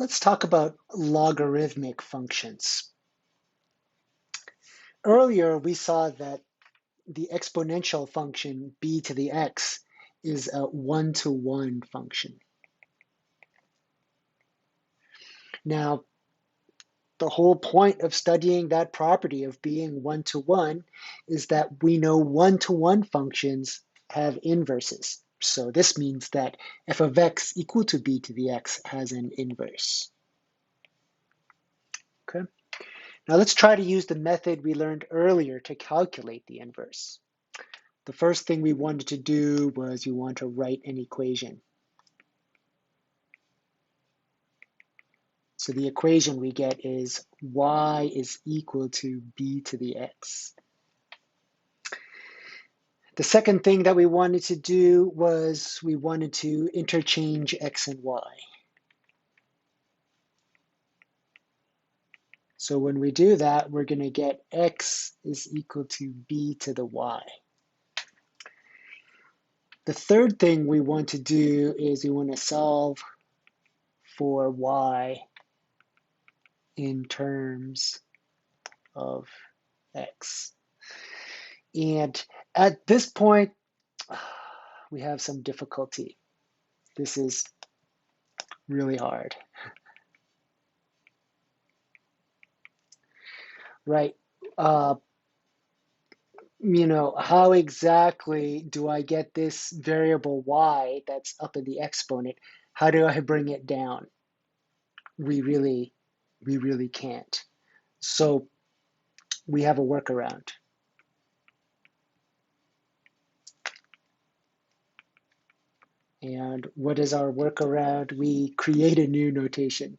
Let's talk about logarithmic functions. Earlier, we saw that the exponential function b to the x is a one-to-one function. Now, the whole point of studying that property of being one-to-one is that we know one-to-one functions have inverses. So this means that f of x equal to b to the x has an inverse. Okay. Now let's try to use the method we learned earlier to calculate the inverse. The first thing we wanted to do was we want to write an equation. So the equation we get is y is equal to b to the x. The second thing that we wanted to do was we wanted to interchange x and y. So when we do that, we're going to get x is equal to b to the y. The third thing we want to do is we want to solve for y in terms of x. And at this point, we have some difficulty. This is really hard. Right? How exactly do I get this variable y that's up in the exponent? How do I bring it down? We really can't. So we have a workaround. And what is our workaround? We create a new notation.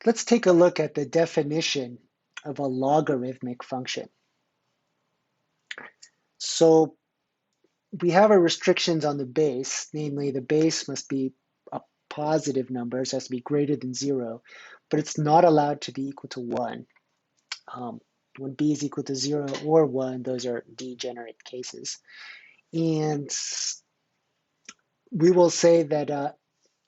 Let's take a look at the definition of a logarithmic function. So we have our restrictions on the base, namely the base must be a positive number, so it has to be greater than 0, but it's not allowed to be equal to 1. When b is equal to 0 or 1, those are degenerate cases. And we will say that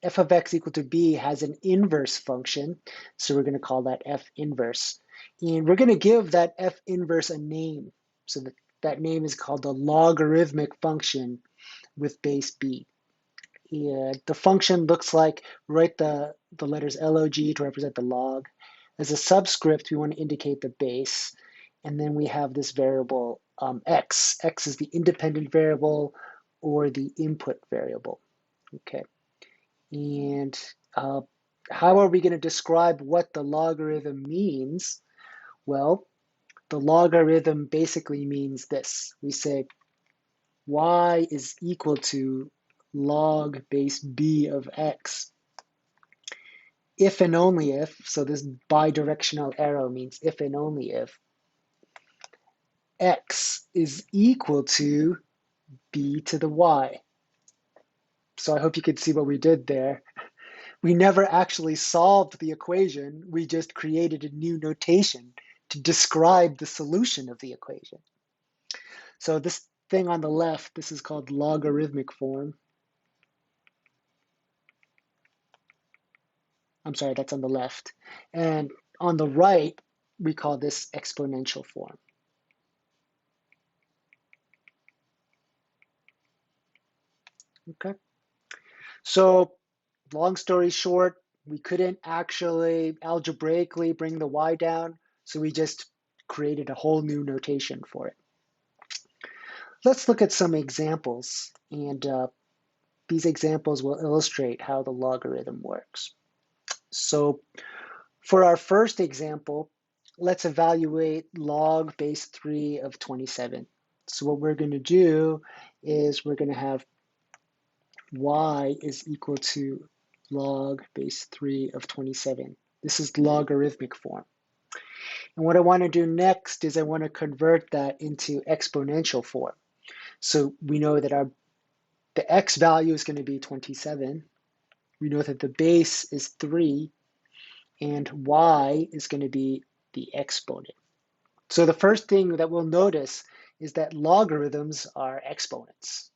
f of x equal to b has an inverse function, so we're going to call that f inverse. And we're going to give that f inverse a name, so that name is called the logarithmic function with base b. The function looks like, write the letters log to represent the log. As a subscript, we want to indicate the base. And then we have this variable x. X is the independent variable or the input variable. Okay. And how are we going to describe what the logarithm means? Well, the logarithm basically means this. We say y is equal to log base b of x. If and only if, so this bidirectional arrow means if and only if, x is equal to b to the y. So I hope you could see what we did there. We never actually solved the equation, we just created a new notation to describe the solution of the equation. So this thing on the left, this is called logarithmic form. I'm sorry, that's on the left. And on the right, we call this exponential form. Okay. So long story short, we couldn't actually algebraically bring the y down, so we just created a whole new notation for it. Let's look at some examples, and these examples will illustrate how the logarithm works. So for our first example, let's evaluate log base 3 of 27. So what we're going to do is we're going to have y is equal to log base 3 of 27. This is logarithmic form. And what I want to do next is I want to convert that into exponential form. So we know that the x value is going to be 27. We know that the base is 3, and y is going to be the exponent. So the first thing that we'll notice is that logarithms are exponents.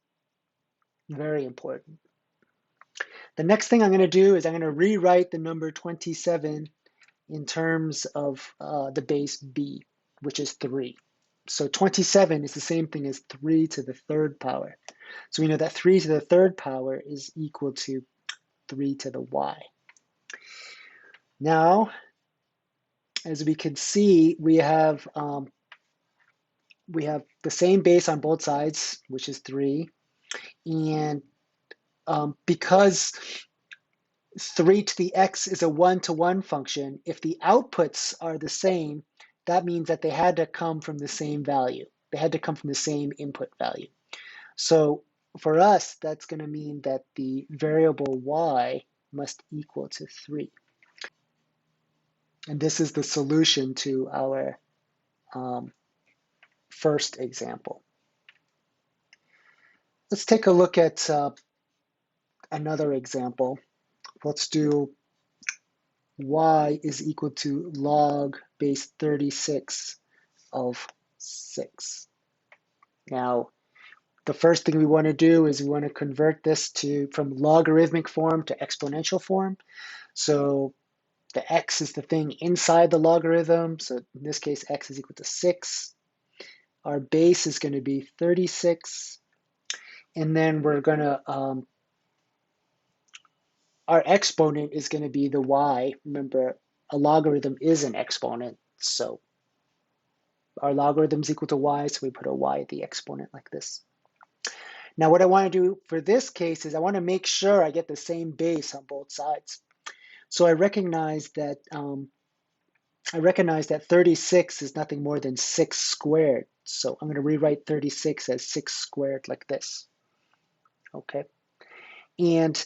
Very important. The next thing I'm going to do is I'm going to rewrite the number 27 in terms of the base b, which is 3. So 27 is the same thing as 3 to the third power. So we know that 3 to the third power is equal to 3 to the y. Now, as we can see, we have the same base on both sides, which is 3. And because 3 to the x is a one-to-one function, if the outputs are the same, that means that they had to come from the same value. They had to come from the same input value. So for us, that's going to mean that the variable y must equal to 3. And this is the solution to our first example. Let's take a look at another example. Let's do y is equal to log base 36 of 6. Now, the first thing we want to do is we want to convert this from logarithmic form to exponential form. So the x is the thing inside the logarithm. So in this case, x is equal to 6. Our base is going to be 36. And then we're going to, our exponent is going to be the y. Remember, a logarithm is an exponent. So our logarithm is equal to y, so we put a y at the exponent like this. Now what I want to do for this case is I want to make sure I get the same base on both sides. So I recognize that 36 is nothing more than 6 squared. So I'm going to rewrite 36 as 6 squared like this. Okay. And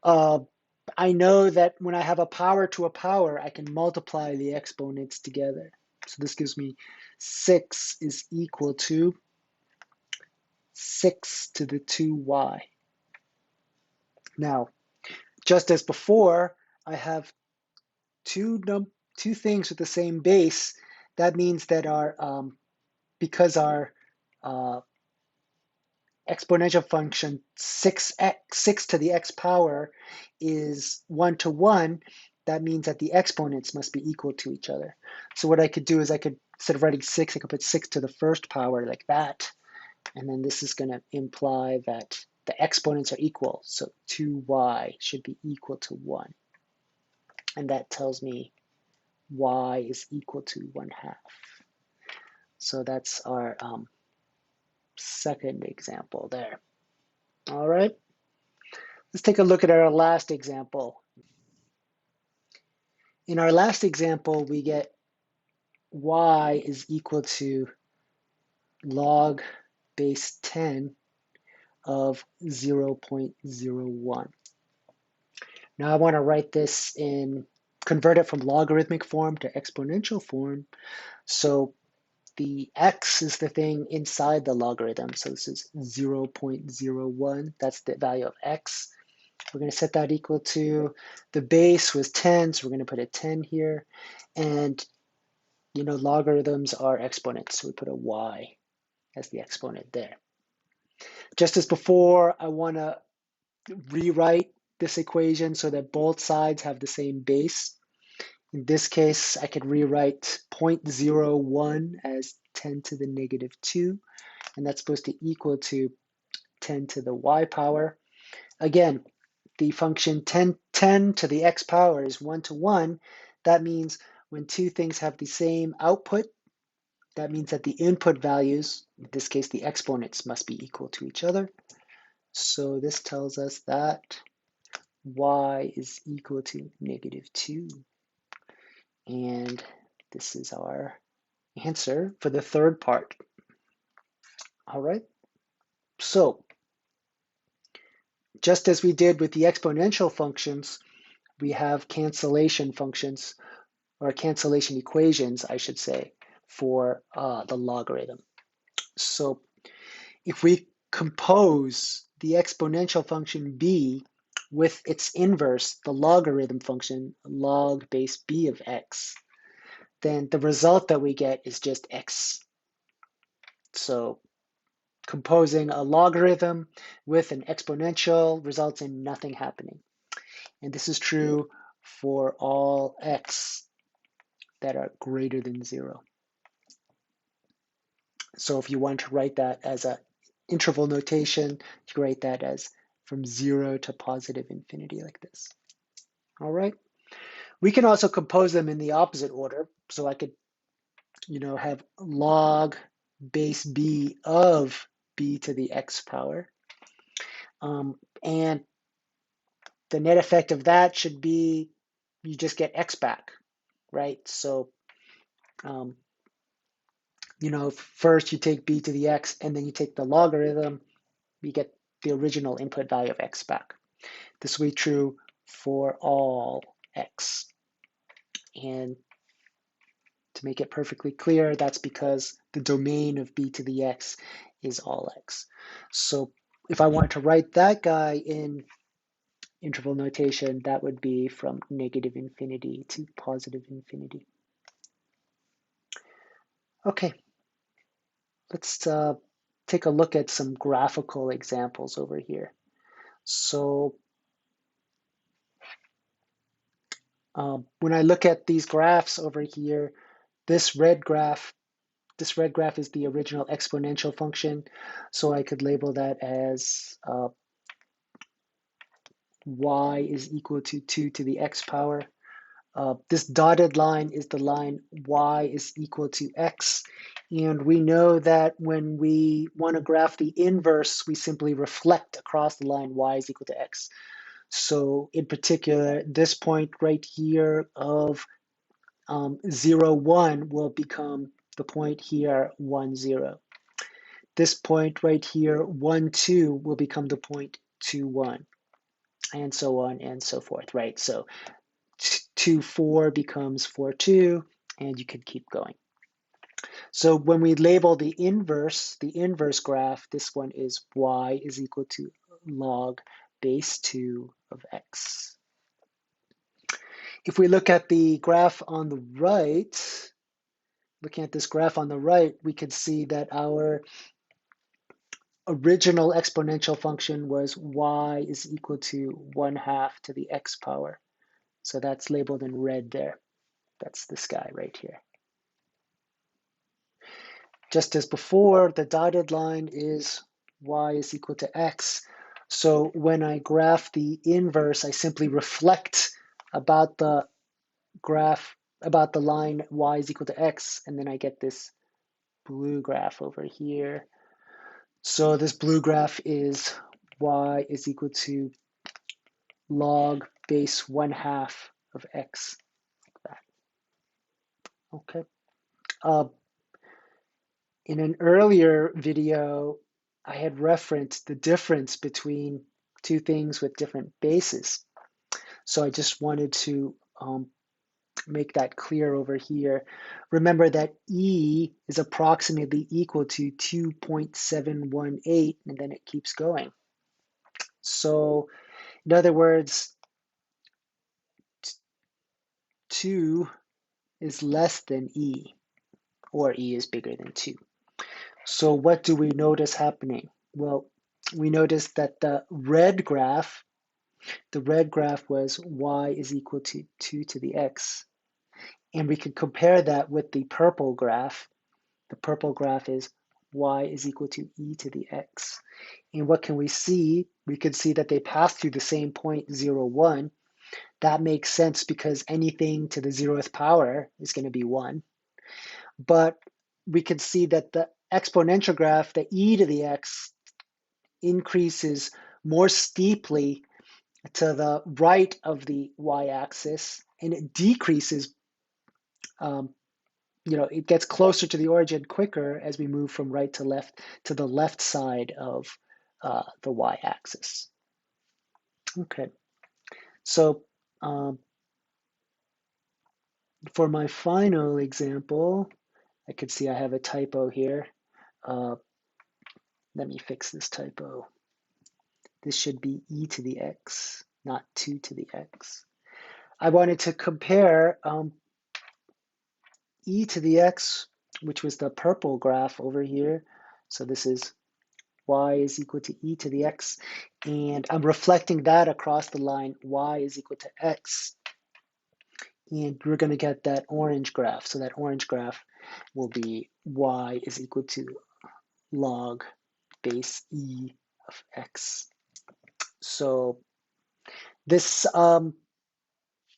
I know that when I have a power to a power, I can multiply the exponents together. So this gives me 6 is equal to 6 to the 2y. Now, just as before, I have two things with the same base. That means that because our exponential function 6 to the x power is 1 to 1, that means that the exponents must be equal to each other. So what I could do is instead of writing 6, I could put 6 to the first power like that. And then this is going to imply that the exponents are equal. So 2y should be equal to 1. And that tells me y is equal to 1/2. So that's our second example there. All right. Let's take a look at our last example. In our last example, we get y is equal to log base 10 of 0.01. Now I want to write this convert it from logarithmic form to exponential form. So the x is the thing inside the logarithm. So this is 0.01. That's the value of x. We're going to set that equal to, the base was 10, so we're going to put a 10 here. And, logarithms are exponents, so we put a y as the exponent there. Just as before, I want to rewrite this equation so that both sides have the same base. In this case, I could rewrite 0.01 as 10 to the negative 2, and that's supposed to equal to 10 to the y power. Again, the function 10 to the x power is 1 to 1. That means when two things have the same output, that means that the input values, in this case the exponents, must be equal to each other. So this tells us that y is equal to negative 2. And this is our answer for the third part. All right. So just as we did with the exponential functions, we have cancellation functions, or cancellation equations, I should say, for the logarithm. So if we compose the exponential function b with its inverse, the logarithm function log base b of x, then the result that we get is just x. So composing a logarithm with an exponential results in nothing happening. And this is true for all x that are greater than 0. So if you want to write that as an interval notation, you can write that as from 0 to positive infinity like this. All right. We can also compose them in the opposite order. So I could, have log base b of b to the x power. And the net effect of that should be you just get x back, right? So, first you take b to the x and then you take the logarithm, you get the original input value of x back. This will be true for all x. And to make it perfectly clear, that's because the domain of b to the x is all x. So if I want to write that guy in interval notation, that would be from negative infinity to positive infinity. Okay, let's take a look at some graphical examples over here. So when I look at these graphs over here, this red graph is the original exponential function. So I could label that as y is equal to 2 to the x power. This dotted line is the line y is equal to x. And we know that when we want to graph the inverse, we simply reflect across the line y is equal to x. So in particular, this point right here of 0, 1 will become the point here 1, 0. This point right here, 1, 2, will become the point 2, 1, and so on and so forth, right? So 2, 4 becomes 4, 2, and you can keep going. So when we label the inverse graph, this one is y is equal to log base 2 of x. If we look at the graph on the right, looking at this graph on the right, we can see that our original exponential function was y is equal to 1/2 to the x power. So that's labeled in red there. That's this guy right here. Just as before, the dotted line is y is equal to x. So when I graph the inverse, I simply reflect about the graph, about the line y is equal to x, and then I get this blue graph over here. So this blue graph is y is equal to log base 1/2 of x, like that. Okay. In an earlier video, I had referenced the difference between two things with different bases. So I just wanted to make that clear over here. Remember that E is approximately equal to 2.718, and then it keeps going. So in other words, 2 is less than E, or E is bigger than 2. So what do we notice happening? Well, we notice that the red graph was y is equal to 2 to the x. And we could compare that with the purple graph. The purple graph is y is equal to e to the x. And what can we see? We can see that they pass through the same point, 0, 1. That makes sense because anything to the 0th power is going to be 1. But we can see that the exponential graph, the e to the x, increases more steeply to the right of the y-axis, and it decreases, it gets closer to the origin quicker as we move from right to left to the left side of the y-axis. Okay, so for my final example, I could see I have a typo here. Let me fix this typo. This should be e to the x, not 2 to the x. I wanted to compare e to the x, which was the purple graph over here, So this is y is equal to e to the x, and I'm reflecting that across the line y is equal to x, and we're going to get that orange graph. So that orange graph will be y is equal to log base e of x. So this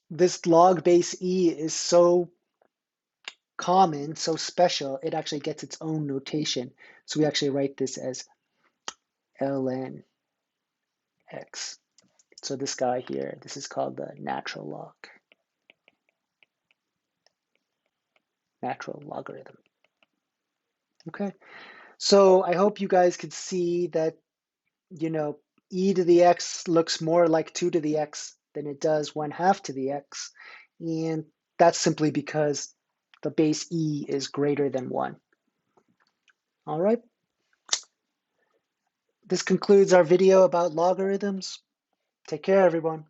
this log base e is so common, so special, it actually gets its own notation. So we actually write this as ln x. So this guy here, this is called the natural logarithm. Okay, so I hope you guys could see that, e to the x looks more like 2 to the x than it does 1/2 to the x. And that's simply because the base e is greater than 1. All right. This concludes our video about logarithms. Take care, everyone.